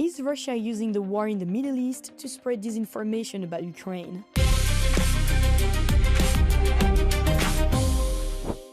Is Russia using the war in the Middle East to spread disinformation about Ukraine?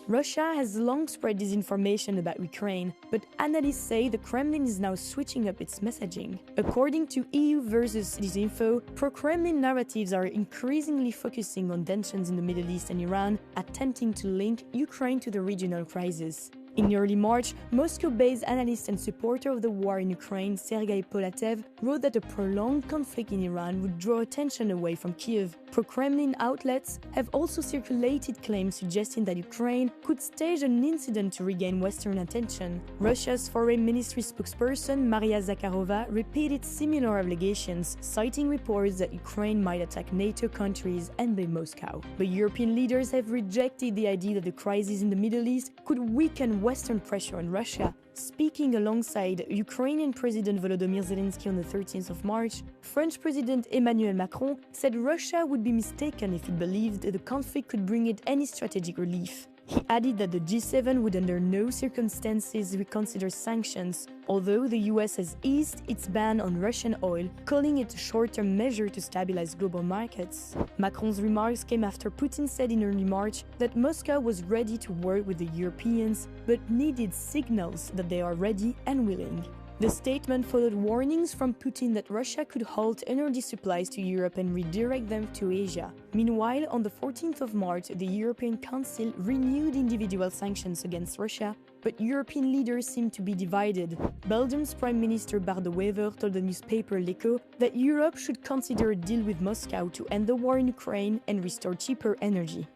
Russia has long spread disinformation about Ukraine, but analysts say the Kremlin is now switching up its messaging. According to EU versus Disinfo, pro-Kremlin narratives are increasingly focusing on tensions in the Middle East and Iran, attempting to link Ukraine to the regional crisis. In early March, Moscow-based analyst and supporter of the war in Ukraine, Sergei Polatev, wrote that a prolonged conflict in Iran would draw attention away from Kyiv. Pro-Kremlin outlets have also circulated claims suggesting that Ukraine could stage an incident to regain Western attention. Russia's foreign ministry spokesperson, Maria Zakharova, repeated similar allegations, citing reports that Ukraine might attack NATO countries and blame Moscow. But European leaders have rejected the idea that the crisis in the Middle East could weaken Western pressure on Russia. Speaking alongside Ukrainian President Volodymyr Zelensky on the 13th of March, French President Emmanuel Macron said Russia would be mistaken if it believed that the conflict could bring it any strategic relief. He added that the G7 would under no circumstances reconsider sanctions, although the US has eased its ban on Russian oil, calling it a short-term measure to stabilize global markets. Macron's remarks came after Putin said in early March that Moscow was ready to work with the Europeans, but needed signals that they are ready and willing. The statement followed warnings from Putin that Russia could halt energy supplies to Europe and redirect them to Asia. Meanwhile, on the 14th of March, the European Council renewed individual sanctions against Russia, but European leaders seem to be divided. Belgium's Prime Minister Bart De Wever told the newspaper L'Echo that Europe should consider a deal with Moscow to end the war in Ukraine and restore cheaper energy.